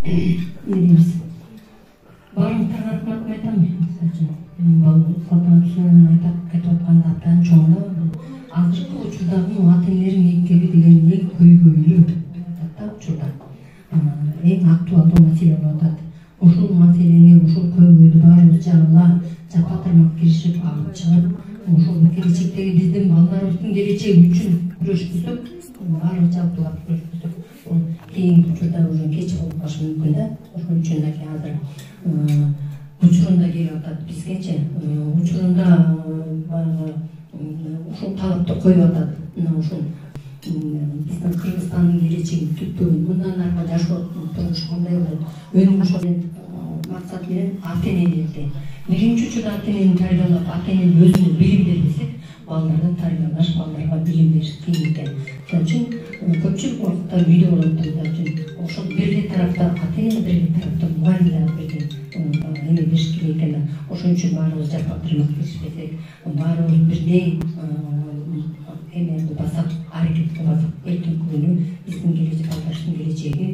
дейбиз. Барлыктарга рахмат айтам. Салтанат Сүйөнүн айтып аткан абдан чоңдоо. Азыркы учурдагы ата-энелер мектеби деген эң көйгөйлүү учурда. Эң актуалдуу маселе болуп атат. Ушул маселени, ушул көйгөйдү баарыбыз жапа тармак киришип алып чыгып, ушул келечектеги биздин балдарыбыздын келечеги үчүн күрөшпөсөк, баарыбыз жабдуулап күрөшпөсөк, бул кийинки учурда уже кеч болуп калышы мүмкүн да. Ошон үчүн да азыр учурунда келип атат бизгечи. Учурунда баягы ушул талапты коюп атат. Ушул биздин Кыргызстандын келечегин күтпөгөн, мындан аркы жашоо турмуш кандай болот? Өнүгүш максат менен ата-энелерди биринчи учурда ата-энени тарбиялап, ата-эненин өзүнө билим бербесек, балдарды тарбиялаш, балдарга билим бериш кыйын экен. Ошон үчүн көпчүлүк убакытта үйдө болот. Ошол бир эле тарапта ата-эне, бир эле тарапта мугалимдер бирдей эме бериш керек экен. Ошон үчүн баарыбыз жапа тармак киришпесек, баарыбыз бирдей эмени басап, аракет кылып, эртеңки күнү биздин келечек, балдарыбыздын келечеги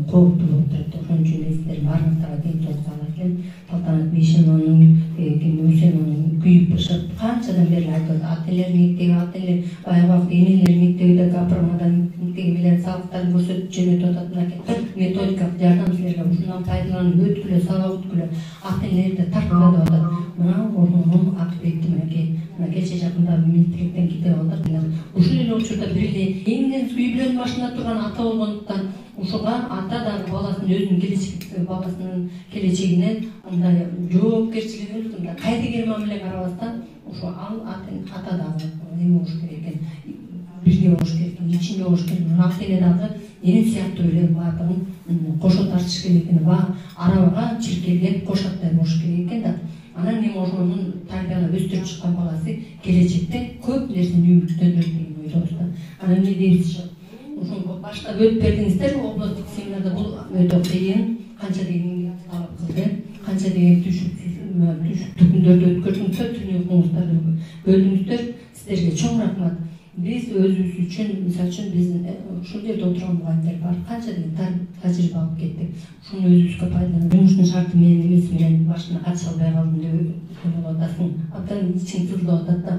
кооптуу болуп турат. Ошон үчүн мен сиздердин баарыңыздарга ден соолук каалайм. Салтанат Бейшенованын, Үсенованын күйүп бышып канчадан бери айтып, ата-энелер мектеби, ата-энелер баягы энелер мектебиде гапырмадан менен сабактарын көрсөтүп жөнөтүп атат. Мынакей методикалык жардам силерге ушундан пайдаланып өткүлө, сабак өткүлө, ата-энелерди тартып атат. Мына ошонун акыбети мына кече жакында министрликтен китеп алдык. Ушул эле учурда бир эле эң үй бүлөнүн башында турган ата болгондуктан ушуга ата дагы баласынын өзүнүн баласынын келечегине мындай жоопкерчилигин мындай кайдыгер мамиле карабастан, ошо ал ата дагы эме болуш керек экен, бирге болуш керек экен, ичинде болуш керек экен. Ата-эне дагы эне сыяктуу эле баардыгын кошо тартыш керек экен, арабага чиркелеп кошаттай болуш керек экен да. Анан эми ошонун тарбиялап өстүрүп чыккан баласы келечекте көп нерсени үмүттөндүрөт деген ойдобуз да. Анан эмне дейбиз? Ошол баштап өтүп бердиңиздер, областтык семинарда бул өтө кыйын, канча деген талап кылды, канча деген түшүктүү күндөрдү өткөрдүңүздөр, түнү уйкуңуздарды бөлдүңүздөр. Сиздерге чоң рахмат. Биз өзүбүз үчүн, мисалы үчүн биздин ушул жерде отурган мугалимдер бар, канча деген тажрыйба алып кеттик. Ушуну өзүбүзгө пайдаланып, жумуштун шарты менен эмеси менен башына катыша албай калдым деп ойлоп атасың. Абдан ичиң сызылып атат да.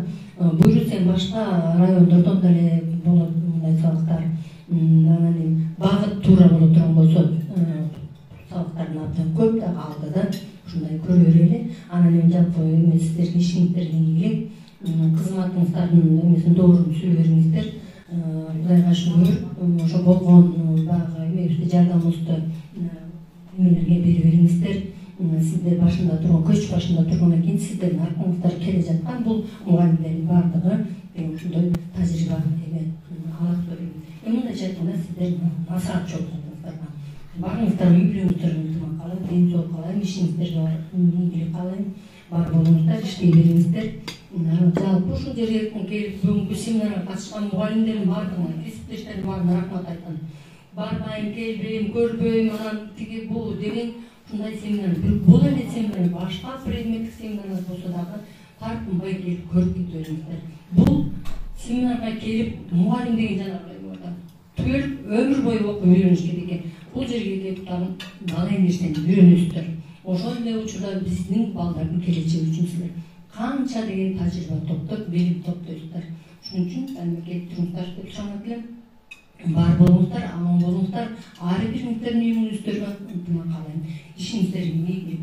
Буюрсаң башка райондордон деле болот мындай сабактар. Анан багыт туура боло турган болсо, сабактардын абдан көп да алды да. Ушундай көрө берели. Анан эми жалпы эме сиздердин ишиңиздерге ийгилик, кызматыңыздардын эмесин доорун сүрө бериңиздер. Кудайга шүгүр, ошо болгон баягы эмебизди, жардамыбызды эмелерге бере бериңиздер. Сиздер башында турган, көч башында тургандан кийин сиздердин аркаңыздар келе жаткан бул мугалимдердин баардыгы ушундай тажрыйба алат деп. Мындайча айтканда сиздер насаат чогултуңуздар. Барыңыздар, үй бүлөңүздөргө ынтымак каалайм, ден соолук каалайм, ишиңиздерге ийгилик каалайм. Бар болуңуздар, иштей бериңиздер. Жалпы ушул жерге келип бүгүнкү семинарга катышкан мугалимдердин баардыгына, кесиптештердин баарына рахмат айткан. Барбайм, келбейм, көрбөйм, анан тиги бул деген ушундай семинар. Бул эле семинар башка предметтик семинарлар болсо дагы тартынбай келип көрүп кете бериңиздер. Бул семинарга келип мугалим деген жанагы түгөл өмүр бою окуп үйрөнүш керек экен. Бул жерге келип дагы бала эмнесинен үйрөнөсүздөр. Ошол эле учурда биздин балдардын келечеги үчүн силер канча деген тажрыйба топтоп, билим топтойсуздар. Ошон үчүн келип туруңуздар деп чагынат элем. Бар болуңуздар, аман болуңуздар. Ар бириңиздердин үйүңүздөргө ынтымак каалайм. Ишиңиздерге ийгилик.